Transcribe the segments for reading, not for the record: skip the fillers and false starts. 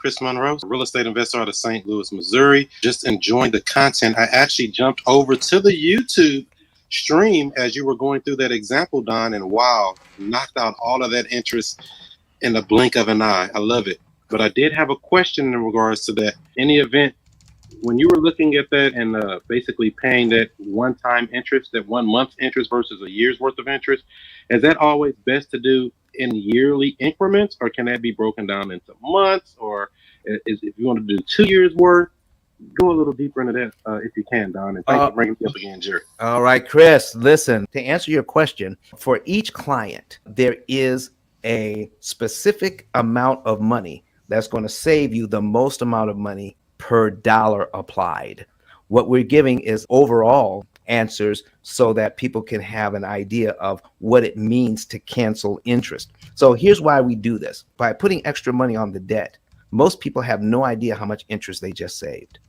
Chris Monroe, real estate investor out of St. Louis, Missouri. Just enjoying the content. I actually jumped over to the YouTube stream as you were going through that example, Don, and wow, knocked out all of that interest in the blink of an eye. I love it. But I did have a question in regards to that. Any event when you were looking at that and basically paying that one-time interest, that 1 month interest versus a year's worth of interest, is that always best to do in yearly increments, or can that be broken down into months, or if you want to do 2 years worth? Go a little deeper into that if you can, Don. And thanks for bringing me up again, Jerry. All right, Chris, listen, to answer your question, for each client, there is a specific amount of money that's going to save you the most amount of money per dollar applied. What we're giving is overall answers so that people can have an idea of what it means to cancel interest. So here's why we do this. By putting extra money on the debt, most people have no idea how much interest they just saved.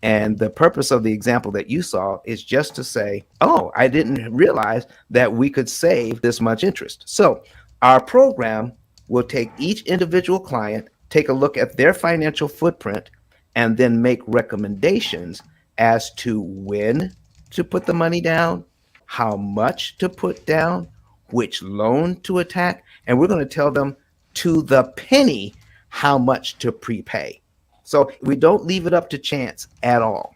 And the purpose of the example that you saw is just to say, oh, I didn't realize that we could save this much interest. So our program will take each individual client, take a look at their financial footprint, and then make recommendations as to when to put the money down, how much to put down, which loan to attack. And we're going to tell them to the penny how much to prepay. So we don't leave it up to chance at all.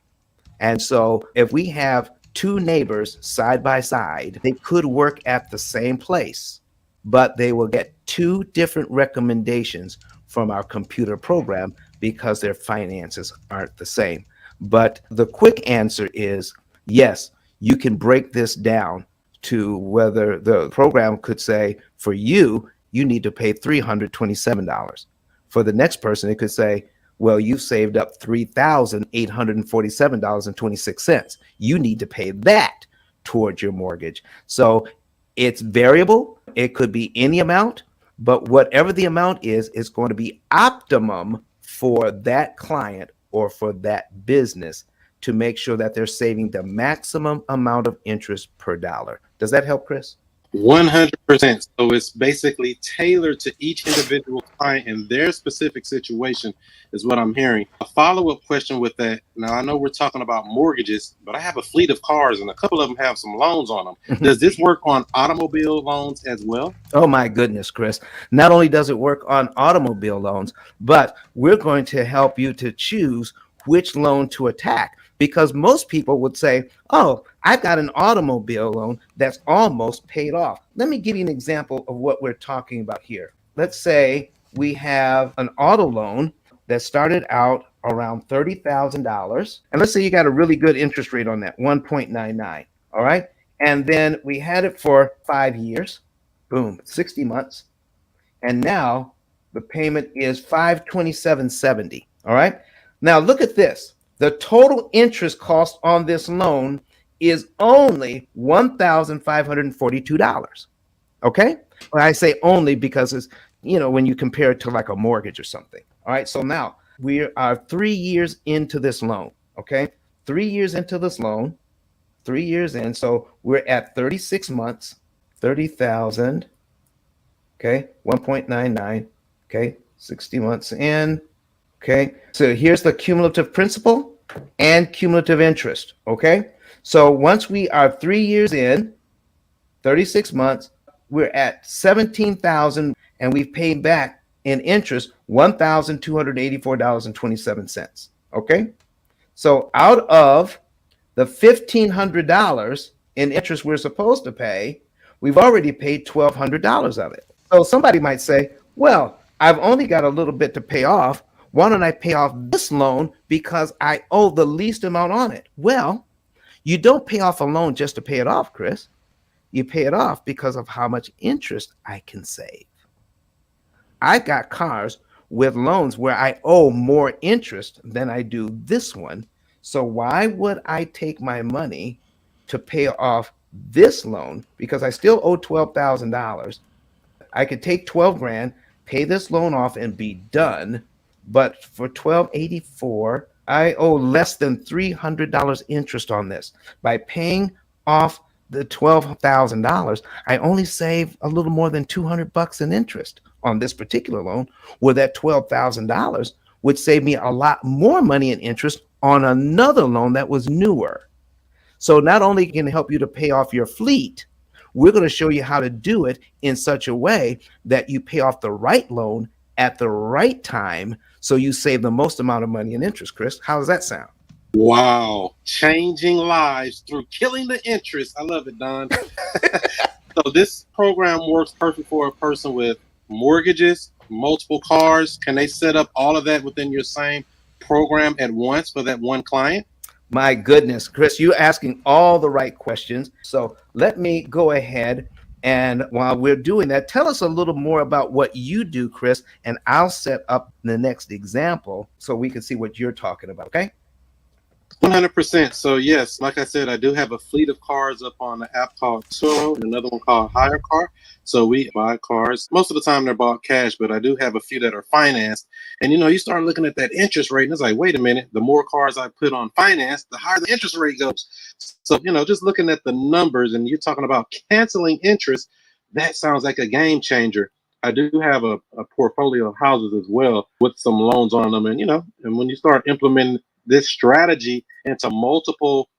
And so if we have two neighbors side by side, they could work at the same place, but they will get two different recommendations from our computer program because their finances aren't the same. But the quick answer is yes, you can break this down to whether the program could say, for you, you need to pay $327. For the next person, it could say, well, you saved up $3,847.26. You need to pay that towards your mortgage. So it's variable. It could be any amount, but whatever the amount is going to be optimum for that client or for that business to make sure that they're saving the maximum amount of interest per dollar. Does that help, Chris? 100%. So it's basically tailored to each individual client and their specific situation is what I'm hearing. A follow-up question with that. Now, I know we're talking about mortgages, but I have a fleet of cars and a couple of them have some loans on them. Does this work on automobile loans as well? Oh, my goodness, Chris. Not only does it work on automobile loans, but we're going to help you to choose which loan to attack. Because most people would say, oh, I've got an automobile loan that's almost paid off. Let me give you an example of what we're talking about here. Let's say we have an auto loan that started out around $30,000. And let's say you got a really good interest rate on that, 1.99. All right. And then we had it for 5 years, boom, 60 months. And now the payment is $527.70. All right. Now look at this. The total interest cost on this loan is only $1,542. Okay. Well, I say only because it's, when you compare it to like a mortgage or something. All right. So now we are 3 years into this loan. Okay. 3 years into this loan, 3 years in. So we're at 36 months, 30,000. Okay. 1.99. Okay. 60 months in. Okay, so here's the cumulative principal and cumulative interest. Okay, so once we are 3 years in, 36 months, we're at 17,000, and we've paid back in interest $1,284.27. Okay, so out of the $1,500 in interest we're supposed to pay, we've already paid $1,200 of it. So somebody might say, well, I've only got a little bit to pay off. Why don't I pay off this loan because I owe the least amount on it? Well, you don't pay off a loan just to pay it off, Chris. You pay it off because of how much interest I can save. I've got cars with loans where I owe more interest than I do this one. So why would I take my money to pay off this loan? Because I still owe $12,000. I could take 12 grand, pay this loan off and be done. But for $1,284, I owe less than $300 interest on this. By paying off the $12,000, I only save a little more than $200 in interest on this particular loan, where that $12,000 would save me a lot more money in interest on another loan that was newer. So not only can it help you to pay off your fleet, we're going to show you how to do it in such a way that you pay off the right loan at the right time so you save the most amount of money in interest. Chris, how does that sound? Wow. Changing lives through killing the interest. I love it, Don. So this program works perfect for a person with mortgages, multiple cars. Can they set up all of that within your same program at once for that one client? My goodness, Chris, you're asking all the right questions. So let me go ahead, and while we're doing that, tell us a little more about what you do, Chris, and I'll set up the next example so we can see what you're talking about, okay? 100%. So yes, like I said, I do have a fleet of cars up on the app called Turo and another one called Hire Car. So we buy cars. Most of the time they're bought cash, but I do have a few that are financed. And you start looking at that interest rate and it's like, wait a minute, the more cars I put on finance, the higher the interest rate goes. So, just looking at the numbers and you're talking about canceling interest, that sounds like a game changer. I do have a portfolio of houses as well with some loans on them. And when you start implementing this strategy into multiple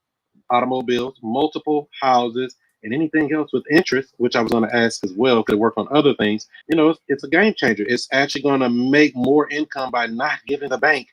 automobiles, multiple houses, and anything else with interest, which I was going to ask as well, could work on other things. It's a game changer. It's actually going to make more income by not giving the bank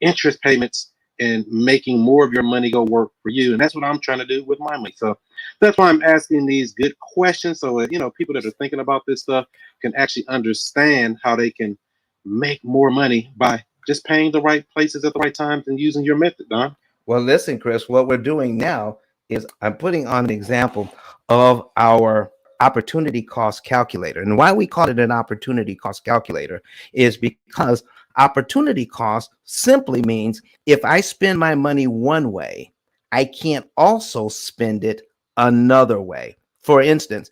interest payments and making more of your money go work for you. And that's what I'm trying to do with my money. So that's why I'm asking these good questions. So, people that are thinking about this stuff can actually understand how they can make more money by just paying the right places at the right times and using your method, Don. Well, listen, Chris, what we're doing now is I'm putting on an example of our opportunity cost calculator. And why we call it an opportunity cost calculator is because opportunity cost simply means if I spend my money one way, I can't also spend it another way. For instance,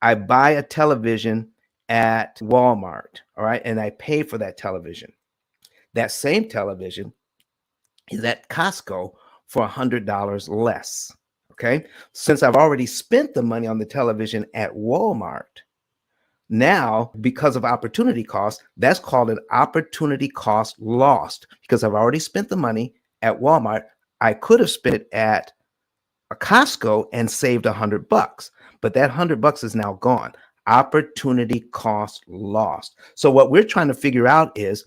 I buy a television at Walmart, all right, and I pay for that television. That same television is at Costco for $100 less. Okay. Since I've already spent the money on the television at Walmart, now because of opportunity cost, that's called an opportunity cost lost because I've already spent the money at Walmart. I could have spent it at a Costco and saved $100, but that $100 is now gone. Opportunity cost lost. So what we're trying to figure out is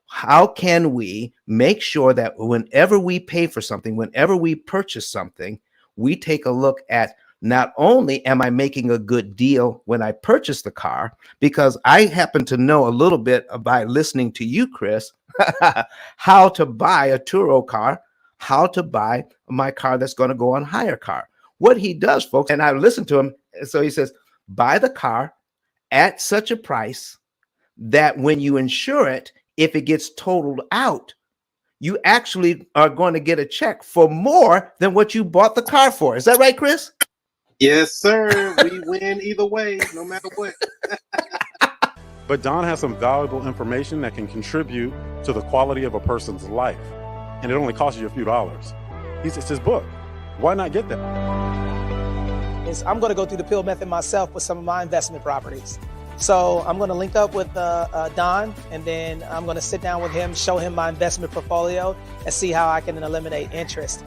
how can we make sure that whenever we pay for something, whenever we purchase something, we take a look at not only am I making a good deal when I purchase the car, because I happen to know a little bit by listening to you, Chris, how to buy a Turo car, how to buy my car that's going to go on Hire Car. What he does, folks, and I listened to him. So he says, buy the car at such a price that when you insure it, if it gets totaled out, you actually are going to get a check for more than what you bought the car for. Is that right, Chris? Yes, sir. We win either way, no matter what. But Don has some valuable information that can contribute to the quality of a person's life. And it only costs you a few dollars. It's his book. Why not get that? I'm going to go through the P.I.L.L method myself with some of my investment properties. So I'm going to link up with Don, and then I'm going to sit down with him, show him my investment portfolio, and see how I can eliminate interest.